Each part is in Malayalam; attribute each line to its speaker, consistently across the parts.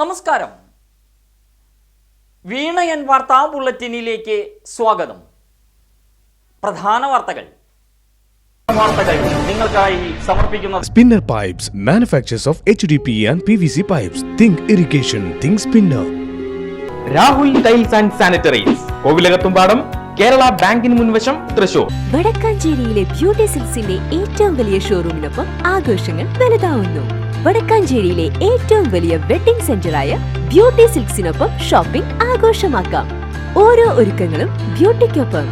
Speaker 1: നമസ്കാരം. വീണയൻ വാർത്താ ബുള്ളറ്റിനിലേക്ക് സ്വാഗതം. പ്രധാന വാർത്തകൾ നിങ്ങൾക്കായി സമർപ്പിക്കുന്നത്
Speaker 2: Spinner Pipes, manufacturers of HDP and PVC pipes. Think irrigation, think Spinner.
Speaker 3: Rahul tiles and sanitaries, Kovilakathumpadam, Kerala ബാങ്കിന് മുൻവശം, തൃശൂർ.
Speaker 4: വടക്കാഞ്ചേരിയിലെ ബ്യൂട്ടി സിൽക്സിന്റെ ഏറ്റവും വലിയ ഷോറൂമിനൊപ്പം ആഘോഷങ്ങൾ വലുതാവുന്നു. വടക്കാഞ്ചേരിയിലെ ഏറ്റവും വലിയ വെഡിംഗ് സെന്ററായ ബ്യൂട്ടി സിൽക്സിനൊപ്പം ഷോപ്പിംഗ് ആഘോഷമാക്കാം. ഓരോ ഒരുക്കങ്ങളും ബ്യൂട്ടിക്കൊപ്പം.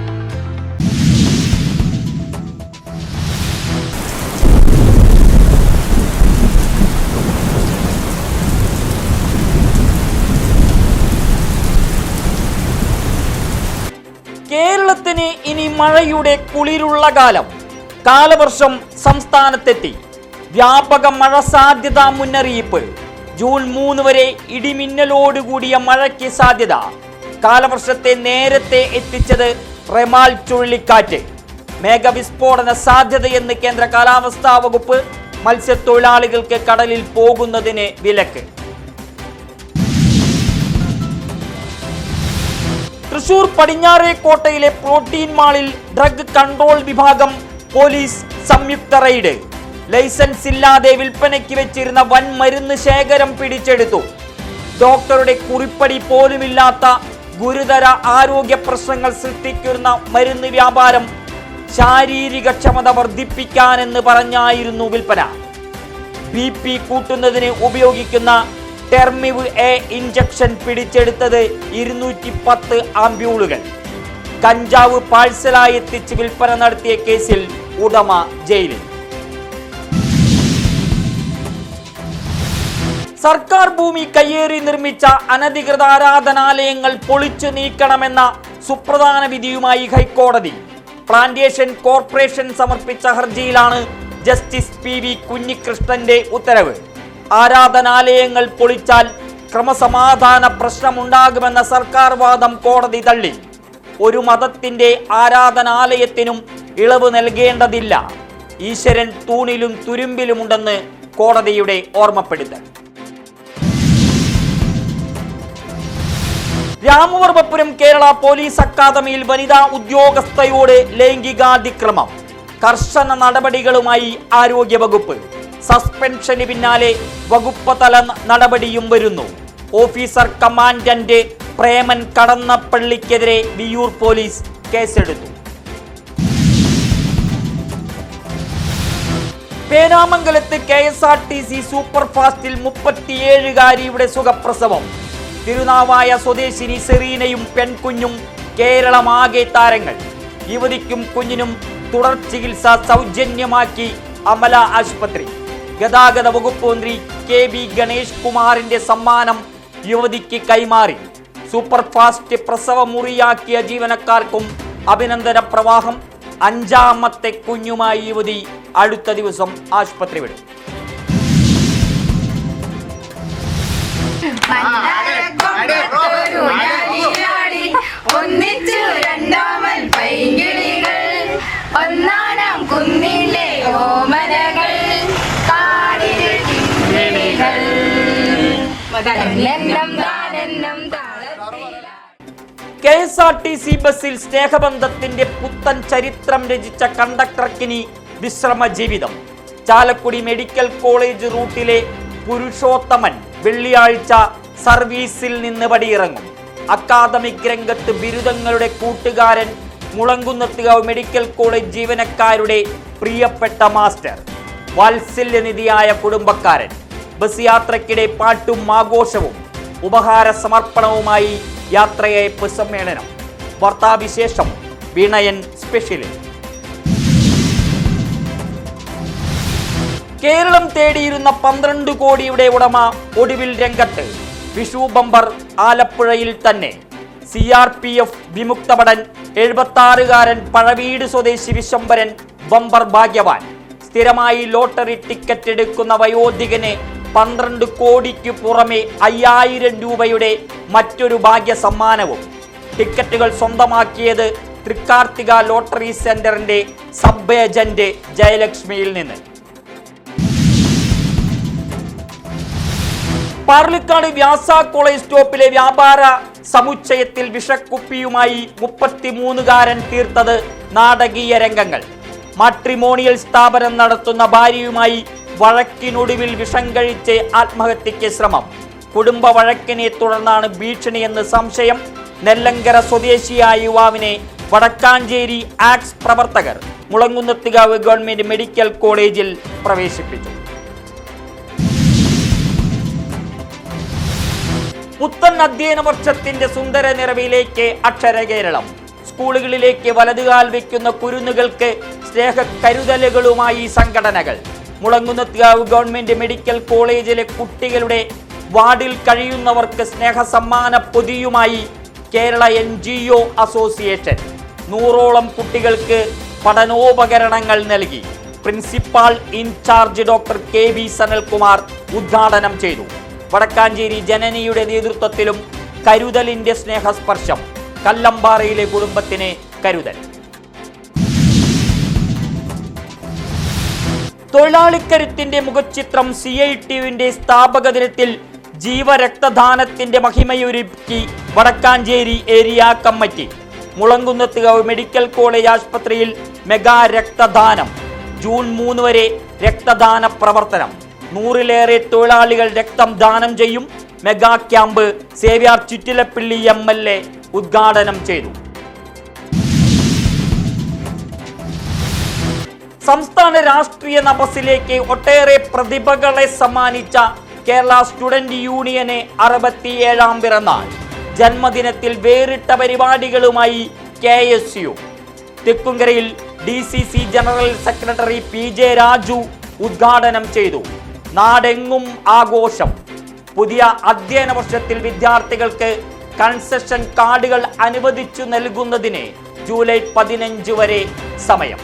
Speaker 1: കേരളത്തിന് ഇനി മഴയുടെ കുളിരുള്ള കാലം. കാലവർഷം സംസ്ഥാനത്തെത്തി. വ്യാപക മഴ സാധ്യതാ മുന്നറിയിപ്പ്. ജൂൺ 3 വരെ ഇടിമിന്നലോടുകൂടിയ മഴയ്ക്ക് സാധ്യത. കാലവർഷത്തെ നേരത്തെ എത്തിച്ചത് റെമാൽ ചുഴലിക്കാറ്റ്. മേഘവിസ്ഫോടന സാധ്യതയെന്ന് കേന്ദ്ര കാലാവസ്ഥാ വകുപ്പ്. മത്സ്യത്തൊഴിലാളികൾക്ക് കടലിൽ പോകുന്നതിന് വിലക്ക്. തൃശൂർ പടിഞ്ഞാറേക്കോട്ടയിലെ പ്രോട്ടീൻ മാളിൽ ഡ്രഗ് കൺട്രോൾ വിഭാഗം പോലീസ് സംയുക്ത റെയ്ഡ്. ലൈസൻസ് ഇല്ലാതെ വിൽപ്പനയ്ക്ക് വെച്ചിരുന്ന വൻ മരുന്ന് ശേഖരം പിടിച്ചെടുത്തു. ഡോക്ടറുടെ കുറിപ്പടി പോലുമില്ലാത്ത ഗുരുതര ആരോഗ്യ പ്രശ്നങ്ങൾ സൃഷ്ടിക്കുന്ന മരുന്ന് വ്യാപാരം ശാരീരിക ക്ഷമത വർദ്ധിപ്പിക്കാനെന്ന് പറഞ്ഞായിരുന്നു വിൽപ്പന. BP കൂട്ടുന്നതിന് ഉപയോഗിക്കുന്ന ടെർമിവ് എ ഇഞ്ചക്ഷൻ പിടിച്ചെടുത്തത് 210 ആംപ്യൂളുകൾ. കഞ്ചാവ് പാഴ്സലായി എത്തിച്ച് വിൽപ്പന നടത്തിയ കേസിൽ ഉടമ ജയിലിൽ. സർക്കാർ ഭൂമി കയ്യേറി നിർമ്മിച്ച അനധികൃത ആരാധനാലയങ്ങൾ പൊളിച്ചു നീക്കണമെന്ന സുപ്രധാന വിധിയുമായി ഹൈക്കോടതി. പ്ലാന്റേഷൻ കോർപ്പറേഷൻ സമർപ്പിച്ച ഹർജിയിലാണ് ജസ്റ്റിസ് PV കുഞ്ഞികൃഷ്ണന്റെ ഉത്തരവ്. ആരാധനാലയങ്ങൾ പൊളിച്ചാൽ ക്രമസമാധാന പ്രശ്നമുണ്ടാകുമെന്ന സർക്കാർ വാദം കോടതി തള്ളി. ഒരു മതത്തിന്റെ ആരാധനാലയത്തിനും ഇളവ് നൽകേണ്ടതില്ല. ഈശ്വരൻ തൂണിലും തുരുമ്പിലുമുണ്ടെന്ന് കോടതിയുടെ ഓർമ്മപ്പെടുത്തൽ. രാമവർമ്മപുരം കേരള പോലീസ് അക്കാദമിയിൽ വനിതാ ഉദ്യോഗസ്ഥയോട് ലൈംഗികാതിക്രമം. കർശന നടപടികളുമായി ആരോഗ്യവകുപ്പ്. സസ്പെൻഷന് പിന്നാലെ വകുപ്പ് തല നടപടിയും വരുന്നു. ഓഫീസർ കമാൻഡന്റ് പ്രേമൻ കടന്നപ്പള്ളിക്കെതിരെ വിയൂർ പോലീസ് കേസെടുത്തു. പേരാമംഗലത്ത് KSRTC സൂപ്പർ ഫാസ്റ്റിൽ 37-കാരിയുടെ സുഖപ്രസവം. തിരുനാവായ സ്വദേശിനി സെറീനയും പെൺകുഞ്ഞും കേരളമാകെ താരങ്ങൾ. യുവതിക്കും കുഞ്ഞിനും തുടർ ചികിത്സ സൗജന്യമാക്കി അമല ആശുപത്രി. ഗതാഗത വകുപ്പ് മന്ത്രി KB ഗണേഷ് കുമാറിന്റെ സമ്മാനം യുവതിക്ക് കൈമാറി. സൂപ്പർ ഫാസ്റ്റ് പ്രസവ മുറിയാക്കിയ ജീവനക്കാർക്കും അഭിനന്ദന പ്രവാഹം. 5ാമത്തെ കുഞ്ഞുമായി യുവതി അടുത്ത ദിവസം ആശുപത്രി വിടും. KSRTC ബസ്സിൽ സ്നേഹബന്ധത്തിന്റെ പുത്തൻ ചരിത്രം രചിച്ച കണ്ടക്ടർക്കിനി വിശ്രമ ജീവിതം. ചാലക്കുടി മെഡിക്കൽ കോളേജ് റൂട്ടിലെ പുരുഷോത്തമൻ വെള്ളിയാഴ്ച സർവീസിൽ നിന്ന് പടിയിറങ്ങും. അക്കാദമിക് രംഗത്ത് ബിരുദങ്ങളുടെ കൂട്ടുകാരൻ, മുളങ്കുന്നത്തുകാവ് മെഡിക്കൽ കോളേജ് ജീവനക്കാരുടെ പ്രിയപ്പെട്ട മാസ്റ്റർ, വാത്സല്യനിധിയായ കുടുംബക്കാരൻ. ബസ് യാത്രക്കിടെ പാട്ടും ആഘോഷവും ഉപഹാര സമർപ്പണവുമായി യാത്രയയപ്പ് സമ്മേളനം. വാർത്താവിശേഷം വീണയൻ സ്പെഷ്യലിൽ. കേരളം തേടിയിരുന്ന 12 കോടിയുടെ ഉടമ ഒടുവിൽ രംഗത്ത്. വിഷു ബമ്പർ ആലപ്പുഴയിൽ തന്നെ. CRPF വിമുക്തഭടൻ 76-കാരൻ പഴവീട് സ്വദേശി വിശംബരൻ ബമ്പർ ഭാഗ്യവാൻ. സ്ഥിരമായി ലോട്ടറി ടിക്കറ്റ് എടുക്കുന്ന വയോധികന് 12 കോടിക്ക് പുറമെ 5000 രൂപയുടെ മറ്റൊരു ഭാഗ്യ സമ്മാനവും. ടിക്കറ്റുകൾ സ്വന്തമാക്കിയത് തൃക്കാർത്തിക ലോട്ടറി സെന്ററിന്റെ സബ് ഏജന്റ് ജയലക്ഷ്മിയിൽ നിന്ന്. പാർലിക്കാട് വ്യാസ കോളേജ് സ്റ്റോപ്പിലെ വ്യാപാര സമുച്ചയത്തിൽ വിഷക്കുപ്പിയുമായി 33-കാരൻ തീർത്തത് നാടകീയ രംഗങ്ങൾ. മാട്രിമോണിയൽ സ്ഥാപനം നടത്തുന്ന ഭാര്യയുമായി വഴക്കിനൊടുവിൽ വിഷം കഴിച്ച് ആത്മഹത്യയ്ക്ക് ശ്രമം. കുടുംബ വഴക്കിനെ തുടർന്നാണ് ഭീഷണിയെന്ന് സംശയം. നെല്ലങ്കര സ്വദേശിയായ യുവാവിനെ വടക്കാഞ്ചേരി ആക്സ് പ്രവർത്തകർ മുളങ്കുന്നത്തുകാവ് ഗവൺമെന്റ് മെഡിക്കൽ കോളേജിൽ പ്രവേശിപ്പിച്ചു. പുത്തൻ അധ്യയന വർഷത്തിന്റെ സുന്ദര നിറവിലേക്ക് അക്ഷര കേരളം. സ്കൂളുകളിലേക്ക് വലതുകാൽ വയ്ക്കുന്ന കുരുന്നുകൾക്ക് സ്നേഹക്കരുതലുകളുമായി സംഘടനകൾ. മുളങ്കുന്നത്തുകാവ് ഗവൺമെന്റ് മെഡിക്കൽ കോളേജിലെ കുട്ടികളുടെ വാർഡിൽ കഴിയുന്നവർക്ക് സ്നേഹസമ്മാന പൊതിയുമായി കേരള NGO അസോസിയേഷൻ 100ഓളം കുട്ടികൾക്ക് പഠനോപകരണങ്ങൾ നൽകി. Principal in charge doctor KB Sanalkumar ഉദ്ഘാടനം ചെയ്തു. വടക്കാഞ്ചേരി ജനനിയുടെ നേതൃത്വത്തിലും കരുതലിന്റെ സ്നേഹസ്പർശം. കല്ലമ്പാറയിലെ കുടുംബത്തിന് കരുതൽ. തൊഴിലാളിക്കരുത്തിന്റെ മുഖചിത്രം CITUവിന്റെ സ്ഥാപക ദിനത്തിൽ ജീവരക്തദാനത്തിന്റെ മഹിമയൊരുക്കി Vadakkanchery area committee. Mulankunnathukavu medical college ആശുപത്രിയിൽ മെഗാ രക്തദാനം. ജൂൺ 3 വരെ രക്തദാന പ്രവർത്തനം. 100-ലേറെ തൊഴിലാളികൾ രക്തം ദാനം ചെയ്യും. Mega camp Xavier Chittilappilly MLA ഉദ്ഘാടനം ചെയ്തു. സംസ്ഥാന രാഷ്ട്രീയ നഭസിലേക്ക് ഒട്ടേറെ പ്രതിഭകളെ സമ്മാനിച്ച കേരള സ്റ്റുഡന്റ് യൂണിയന് 67-ാം പിറന്നാൾ. ജന്മദിനത്തിൽ വേറിട്ട പരിപാടികളുമായി KSU. തെക്കുംകരയിൽ DCC general secretary PJ Raju ഉദ്ഘാടനം ചെയ്തു. നാടെങ്ങും ആഘോഷം. പുതിയ അധ്യയന വർഷത്തിൽ വിദ്യാർത്ഥികൾക്ക് കൺസെഷൻ കാർഡുകൾ അനുവദിച്ചു നൽകുന്നതിന് ജൂലൈ 15 വരെ സമയം.